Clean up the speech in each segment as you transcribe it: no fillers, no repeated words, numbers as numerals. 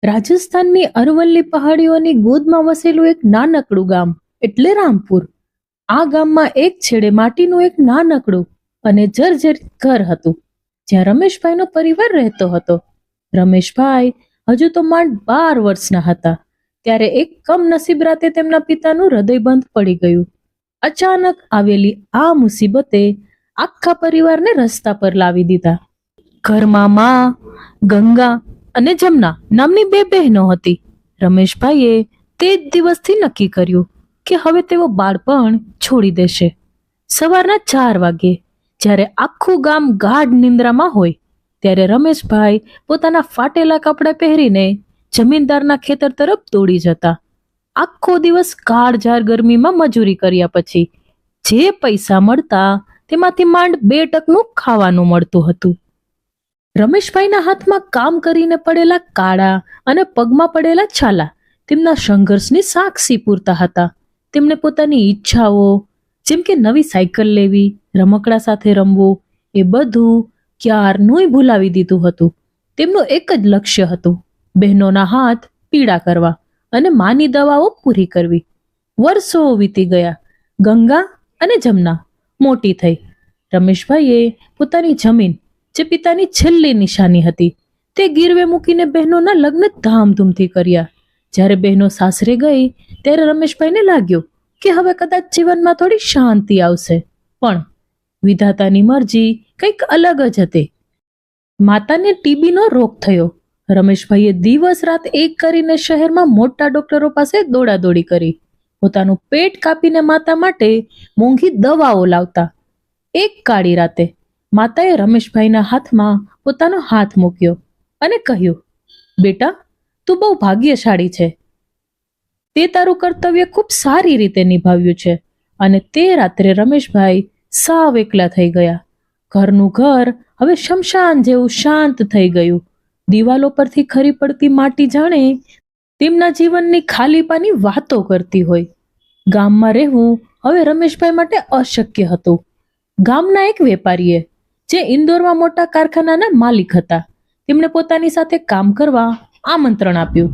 રાજસ્થાનની અરવલ્લી પહાડીઓની ગોદમાં વસેલું એક નાનકડું ગામ એટલે રામપુર. આ ગામમાં એક છેડે માટીનું એક નાનકડું અને જર્જરિત ઘર હતું, જ્યાં રમેશભાઈનો પરિવાર રહેતો હતો. રમેશભાઈ હજુ તો માંડ 12 વર્ષના હતા ત્યારે એક કમનસીબ રાતે તેમના પિતાનું હૃદય બંધ પડી ગયું. અચાનક આવેલી આ મુસીબતે આખા પરિવારને રસ્તા પર લાવી દીધા. ઘરમાં માં, ગંગા અને જમના નામની 2 બહેનો હતી. રમેશભાઈએ તે જ દિવસથી નક્કી કર્યું કે હવે તેઓ બાળપણ છોડી દેશે. સવારના 4 વાગ્યે જ્યારે આખું ગામ ગાઢ નિંદ્રામાં હોય ત્યારે રમેશભાઈ પોતાના ફાટેલા કપડાં પહેરીને જમીનદારના ખેતર તરફ દોડી જતા. આખો દિવસ કાળઝાળ ગરમીમાં મજૂરી કર્યા પછી જે પૈસા મળતા તેમાંથી માંડ 2 ટકનું ખાવાનું મળતું હતું. રમેશભાઈના હાથમાં કામ કરીને પડેલા કાળા અને પગમાં પડેલા છાલા તેમના સંઘર્ષની સાક્ષી પૂરતા હતા. તેમણે પોતાની ઈચ્છાઓ જેમ કે નવી સાયકલ લેવી, રમકડા સાથે રમવું, એ બધું ક્યારનુંય ભૂલાવી દીધું હતું. તેમનું એક જ લક્ષ્ય હતું, બહેનોના હાથ પીડા કરવા અને માની દવાઓ પૂરી કરવી. વર્ષો વીતી ગયા. ગંગા અને જમના મોટી થઈ. રમેશભાઈએ પોતાની જમીન, જે પિતાની છેલ્લી નિશાની હતી, તે ગીરવે મૂકીને બહેનોના લગ્ન ધામધૂમથી કર્યા. જ્યારે બહેનો સાસરે ગઈ ત્યારે રમેશભાઈને લાગ્યું કે હવે કદાચ જીવનમાં થોડી શાંતિ આવશે, પણ વિધાતાની મરજી કંઈક અલગ જ હતી. માતાને ટીબીનો રોગ થયો. રમેશભાઈએ દિવસ રાત એક કરીને શહેરમાં મોટા ડોક્ટરો પાસે દોડાદોડી કરી. પોતાનું પેટ કાપીને માતા માટે મોંઘી દવાઓ લાવતા. એક કાળી રાતે માતાએ રમેશભાઈના હાથમાં પોતાનો હાથ મૂક્યો અને કહ્યું, બેટા, તું બહુ ભાગ્યશાળી છે. તે તારું કર્તવ્ય ખૂબ સારી રીતે નિભાવ્યું છે. અને તે રાત્રે રમેશભાઈ સાવ એકલા થઈ ગયા. ઘરનું ઘર હવે શમશાન જેવું શાંત થઈ ગયું. દિવાલો પરથી ખરી પડતી માટી જાણે તેમના જીવનની ખાલીપાની વાતો કરતી હોય. ગામમાં રહેવું હવે રમેશભાઈ માટે અશક્ય હતું. ગામના એક વેપારીએ, જે ઇન્દોરમાં મોટા કારખાનાના માલિક હતા, તેમણે પોતાની સાથે કામ કરવા આમંત્રણ આપ્યું.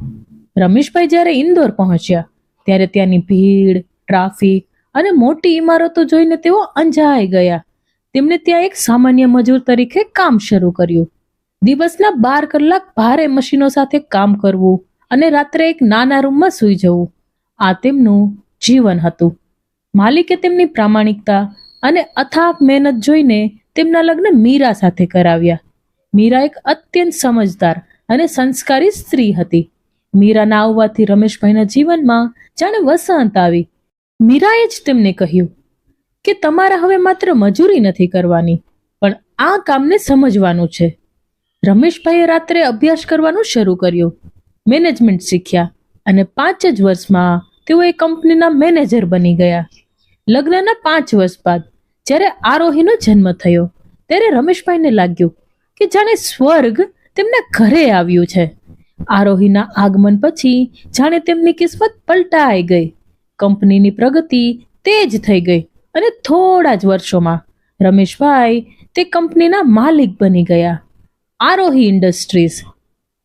રમેશભાઈ જ્યારે ઇન્દોર પહોંચ્યા ત્યારે ત્યાંની ભીડ, ટ્રાફિક અને મોટી ઇમારતો જોઈને તેઓ અંજાઈ ગયા. તેમણે ત્યાં એક સામાન્ય મજૂર તરીકે કામ શરૂ કર્યું. દિવસના 12 કલાક ભારે મશીનો સાથે કામ કરવું અને રાત્રે એક નાના રૂમમાં સૂઈ જવું, આ તેમનું જીવન હતું. માલિકે તેમની પ્રામાણિકતા અને અથાગ મહેનત જોઈને તેમના લગ્ન મીરા સાથે કરાવ્યા. મીરા એક અત્યંત સમજદાર અને સંસ્કારી સ્ત્રી હતી. મીરાના આવવાથી રમેશભાઈના જીવનમાં જાણે વસંત આવી. મીરાએ જ તેમને કહ્યું કે તમારે હવે માત્ર મજૂરી નથી કરવાની, પણ આ કામને સમજવાનું છે. રમેશભાઈએ રાત્રે અભ્યાસ કરવાનું શરૂ કર્યું, મેનેજમેન્ટ શીખ્યા અને 5 જ વર્ષમાં તેઓ એ કંપનીના મેનેજર બની ગયા. લગ્નના 5 વર્ષ બાદ જ્યારે આરોહીનો જન્મ થયો ત્યારે રમેશભાઈને લાગ્યું કે જાણે સ્વર્ગ તેમના ઘરે આવ્યું છે. આરોહીના આગમન પછી જાણે તેમની કિસ્મત પલટાઈ ગઈ. કંપનીની પ્રગતિ તેજ થઈ ગઈ અને થોડા જ વર્ષોમાં રમેશભાઈ તે કંપનીના માલિક બની ગયા, આરોહી ઇન્ડસ્ટ્રીઝ.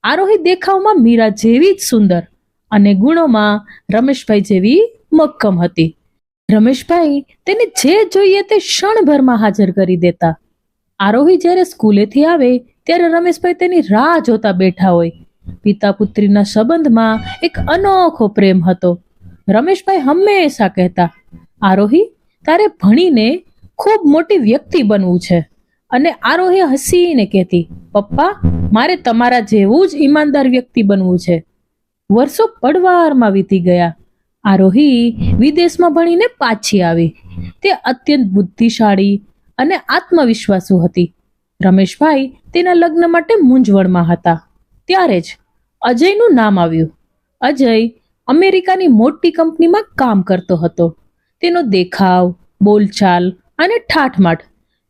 આરોહી દેખાવમાં મીરા જેવી જ સુંદર અને ગુણોમાં રમેશભાઈ જેવી મક્કમ હતી. રમેશભાઈ તેને જે જોઈએ તે ક્ષણભરમાં હાજર કરી દેતા. આરોહી જ્યારે સ્કૂલેથી આવે ત્યારે રમેશભાઈ તેની રાહ જોતા બેઠા હોય. પિતા પુત્રીના સંબંધમાં એક અનોખો પ્રેમ હતો. રમેશભાઈ હંમેશા કહેતા, આરોહી, તારે ભણીને ખૂબ મોટી વ્યક્તિ બનવું છે. અને આરોહી હસીને કહેતી, પપ્પા, મારે તમારા જેવું જ ઈમાનદાર વ્યક્તિ બનવું છે. વર્ષો પળવારમાં વીતી ગયા. આરોહી વિદેશમાં ભણીને પાછી આવી. તે અત્યંત બુદ્ધિશાળી અને આત્મવિશ્વાસુ હતી. રમેશભાઈ તેના લગ્ન માટે મૂંઝવણમાં હતા. ત્યારે જ અજયનું નામ આવ્યું. અજય અમેરિકાની મોટી કંપનીમાં કામ કરતો હતો. તેનો દેખાવ, બોલચાલ અને ઠાઠમાઠ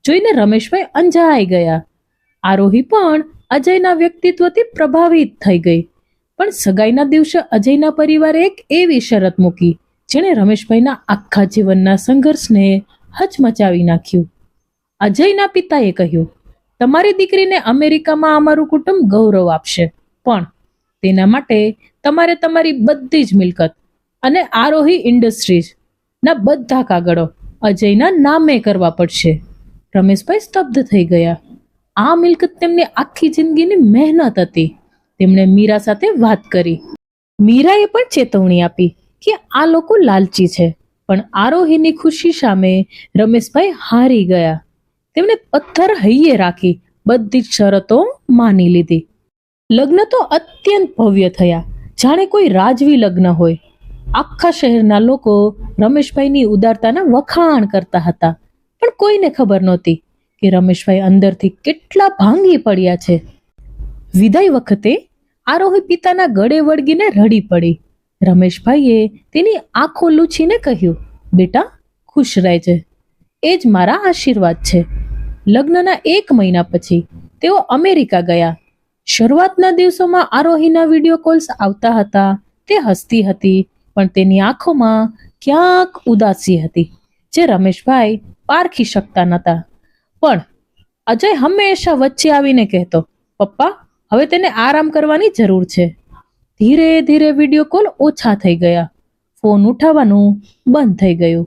જોઈને રમેશભાઈ અંજાઈ ગયા. આરોહી પણ અજયના વ્યક્તિત્વથી પ્રભાવિત થઈ ગઈ. પણ સગાઈના દિવસે અજયના પરિવારે એક એવી શરત મૂકી જેણે રમેશભાઈના આખા જીવનના સંઘર્ષને હચમચાવી નાખ્યું. અજયના પિતાએ કહ્યું, તમારી દીકરીને અમેરિકામાં અમારું કુટુંબ ગૌરવ આપશે, પણ તેના માટે તમારે તમારી બધી જ મિલકત અને આરોહી ઇન્ડસ્ટ્રીઝ ના બધા કાગળો અજયના નામે કરવા પડશે. રમેશભાઈ સ્તબ્ધ થઈ ગયા. આ મિલકત તેમની આખી જિંદગીની મહેનત હતી. તેમણે મીરા સાથે વાત કરી. મીરાએ પણ ચેતવણી આપી કે આ લોકો લાલચી છે, પણ આરોહીની ખુશી સામે રમેશભાઈ હારી ગયા. તેમણે પથ્થર હૈયે રાખી બધી જ શરતો માની લીધી. લગ્ન તો અત્યંત ભવ્ય થયા, જાણે કોઈ રાજવી લગ્ન હોય. આખા શહેરના લોકો રમેશભાઈની ઉદારતાના વખાણ કરતા હતા, પણ કોઈને ખબર નહોતી કે રમેશભાઈ અંદરથી કેટલા ભાંગી પડ્યા છે. વિદાય વખતે આરોહી પિતાના ગળે વળગીને રડી પડી. રમેશભાઈએ તેની આંખો લૂછીને કહ્યું, બેટા ખુશ રહેજે, એ જ મારા આશીર્વાદ છે. લગ્નના 1 મહિના પછી તેઓ અમેરિકા ગયા. શરૂઆતના દિવસોમાં આરોહીના વિડીયો કોલ્સ આવતા હતા. તે હસતી હતી, પણ તેની આંખોમાં ક્યાંક ઉદાસી હતી જે રમેશભાઈ પારખી શકતા નહોતા. પણ અજય હંમેશા વચ્ચે આવીને કહેતો, પપ્પા હવે તેને આરામ કરવાની જરૂર છે. ધીરે ધીરે વિડીયો કોલ ઓછા થઈ ગયા. ફોન ઉઠાવવાનું બંધ થઈ ગયું.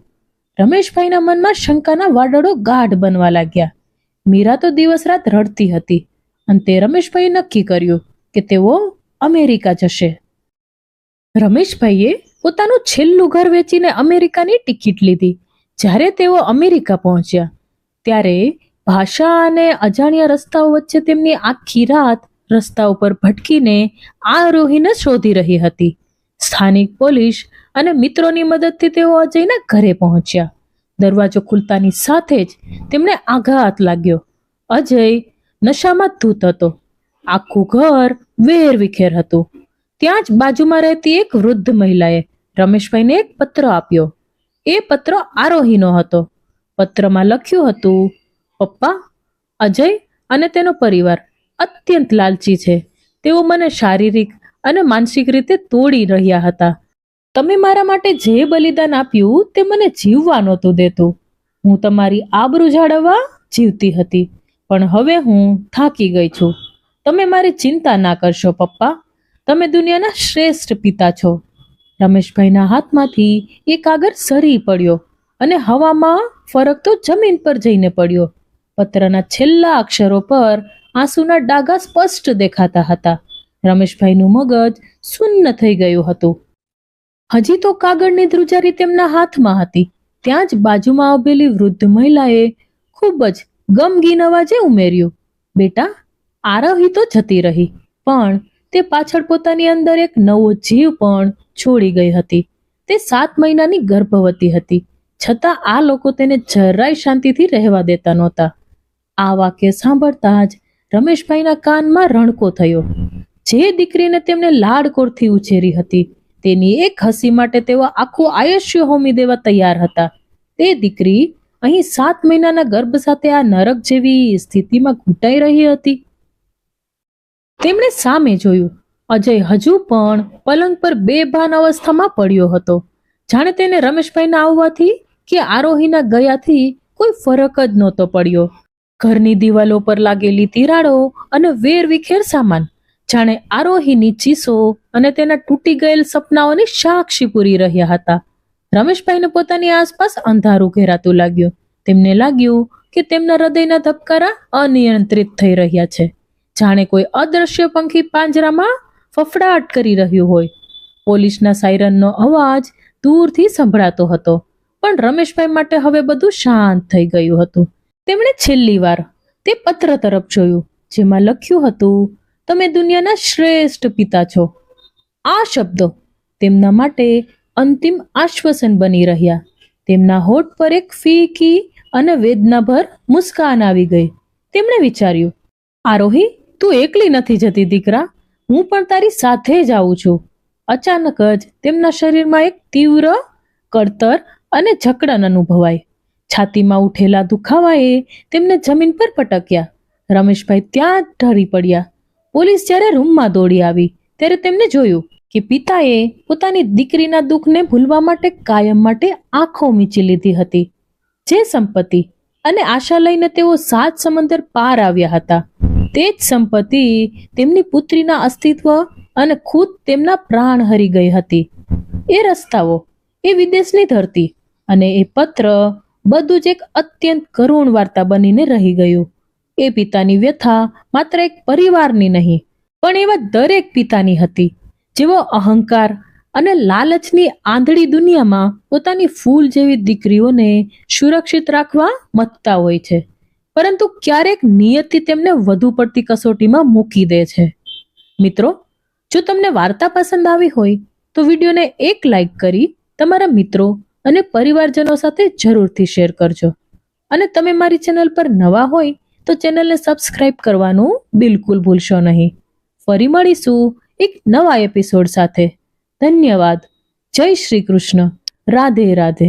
રમેશભાઈના મનમાં શંકાના વાદળો ગાઢ બનવા લાગ્યા. મીરા તો દિવસ રાત રડતી હતી. અંતે રમેશભાઈએ નક્કી કર્યું કે તેઓ અમેરિકા જશે. રમેશભાઈએ પોતાનું છેલ્લું ઘર વેચીને અમેરિકાની ટિકિટ લીધી. જ્યારે તેઓ અમેરિકા પહોંચ્યા ત્યારે ભાષા અને અજાણ્યા રસ્તાઓ વચ્ચે તેમની આખી રાત રસ્તા ઉપર ભટકીને આરોહીને શોધી રહી હતી. સ્થાનિક પોલીસ અને મિત્રોની મદદથી તેઓ અજયના ઘરે પહોંચ્યા. દરવાજો ખુલતાની સાથે જ તેમને આઘાત લાગ્યો. અજય નશામાં ધૂત હતો. આખું ઘર વેરવિખેર હતું. ત્યાં જ બાજુમાં રહેતી એક વૃદ્ધ મહિલાએ રમેશભાઈને એક પત્ર આપ્યો. એ પત્ર આરોહીનો હતો. પત્રમાં લખ્યું હતું, પપ્પા, અજય અને તેનો પરિવાર અત્યંત લાલચી છે. તેઓ મને શારીરિક અને માનસિક રીતે તોડી રહ્યા હતા. તમે મારા માટે જે બલિદાન આપ્યું તે મને જીવવા નહોતું દેતું. હું તમારી આબરૂ જાળવવા જીવતી હતી, પણ હવે હું થાકી ગઈ છું. તમે મારી ચિંતા ના કરશો પપ્પા. તમે દુનિયાના શ્રેષ્ઠ પિતા છો. રમેશભાઈના હાથમાંથી એ કાગળ સરી પડ્યો અને હવામાં ફરકતો જમીન પર જઈને પડ્યો. પત્રના છેલ્લા અક્ષરો પર આંસુના ડાઘા સ્પષ્ટ દેખાતા હતા. રમેશભાઈનું મગજ શૂન્ય થઈ ગયું હતું. હજી તો કાગળની ધ્રુજારી તેમના હાથમાં હતી. ત્યાં જ બાજુમાં ઉભેલી વૃદ્ધ મહિલાએ ખૂબ જ ગમગીન અવાજે ઉમેર્યું, બેટા, આરોહી તો જતી રહી, પણ તે પાછળ પોતાની અંદર એક નવો જીવ પણ છોડી ગઈ હતી. તે 7 મહિનાની ગર્ભવતી હતી, છતાં આ લોકો તેને જરાય શાંતિથી રહેવા દેતા નહોતા. આ વાક્ય સાંભળતા જ રમેશભાઈના કાનમાં રણકો થયો. જે દીકરીને તેમને લાડકોડથી ઉછેરી હતી, તેની એક હસી માટે તેઓ આખું આયુષ્ય હોમી દેવા તૈયાર હતા. તે દીકરી અહીં 7 મહિનાના ગર્ભ સાથે આ નરક જેવી સ્થિતિમાં ઘૂંટાઈ રહી હતી. તેમણે સામે જોયું. અજય હજુ પણ પલંગ પર બેભાન અવસ્થામાં પડ્યો હતો, જાણે તેને રમેશભાઈના આવવાથી કે આરોહીના ગયાથી કોઈ ફરક જ નહોતો પડ્યો. ઘરની દિવાલો પર લાગેલી તિરાડો અને વેરવિખેર સામાન જાણે આરોહીની ચીસો અને તેના તૂટી ગયેલ સપનાઓની સાક્ષી પૂરી રહ્યા હતા. રમેશભાઈને પોતાની આસપાસ અંધારું ઘેરાતું લાગ્યું. તેમને લાગ્યું કે તેમના હૃદયના ધબકારા અનિયંત્રિત થઈ રહ્યા છે, જાણે કોઈ અદ્રશ્ય પંખી પાંજરામાં ફફડાટ કરી રહ્યું હોય. પોલીસના સાયરનનો અવાજ દૂરથી સંભળાતો હતો, પણ રમેશભાઈ માટે હવે બધું શાંત થઈ ગયું હતું. તેમણે છેલ્લી વાર તે પત્ર તરફ જોયું, જેમાં લખ્યું હતું, તમે દુનિયાના શ્રેષ્ઠ પિતા છો. આ શબ્દો તેમના માટે અંતિમ આશ્વાસન બની રહ્યા. તેમના હોઠ પર એક ફીકી અને વેદનાભર મુસ્કાન આવી ગઈ. તેમણે વિચાર્યું, આરોહી, તું એકલી નથી જતી દીકરા, હું પણ તારી સાથે જ આવું છું. અચાનક જ તેમના શરીરમાં એક તીવ્ર કળતર અને જકડન અનુભવાય. છાતીમાં ઉઠેલા દુખાવાએ તેમને જમીન પર પટક્યા. રમેશભાઈ ત્યાં જ ઢળી પડ્યા. પોલીસ જ્યારે રૂમમાં દોડી આવી ત્યારે તેમને જોયું કે પિતાએ પોતાની દીકરીના દુઃખને ભૂલવા માટે કાયમ માટે આંખો મીચી લીધી હતી. જે સંપત્તિ અને આશા લઈને તેઓ 7 સમંદર પાર આવ્યા હતા, તે જ સંપત્તિ તેમની પુત્રીના અસ્તિત્વ અને ખુદ તેમના પ્રાણ હરી ગઈ હતી. એ રસ્તાઓ, એ વિદેશની ધરતી અને એ પત્ર બધું જ એક અત્યંત કરુણ વાર્તા બનીને રહી ગયું. એ પિતાની વ્યથા માત્ર એક પરિવારની નહીં, પણ એવા દરેક પિતાની હતી જેવો અહંકાર અને લાલચની આંધળી દુનિયામાં પોતાની ફૂલ જેવી દીકરીઓને સુરક્ષિત રાખવા મથતા હોય છે, પરંતુ ક્યારેક નિયતિ તેમને વધુ પડતી કસોટીમાં મૂકી દે છે. મિત્રો, જો તમને વાર્તા પસંદ આવી હોય તો વિડીયોને એક લાઈક કરી તમારા મિત્રો અને પરિવારજનો સાથે જરૂરથી શેર કરજો. અને તમે મારી ચેનલ પર નવા હોય તો ચેનલને સબસ્ક્રાઇબ કરવાનું બિલકુલ ભૂલશો નહીં. ફરી મળીશું એક નવા એપિસોડ સાથે. ધન્યવાદ. જય શ્રી કૃષ્ણ. રાધે રાધે.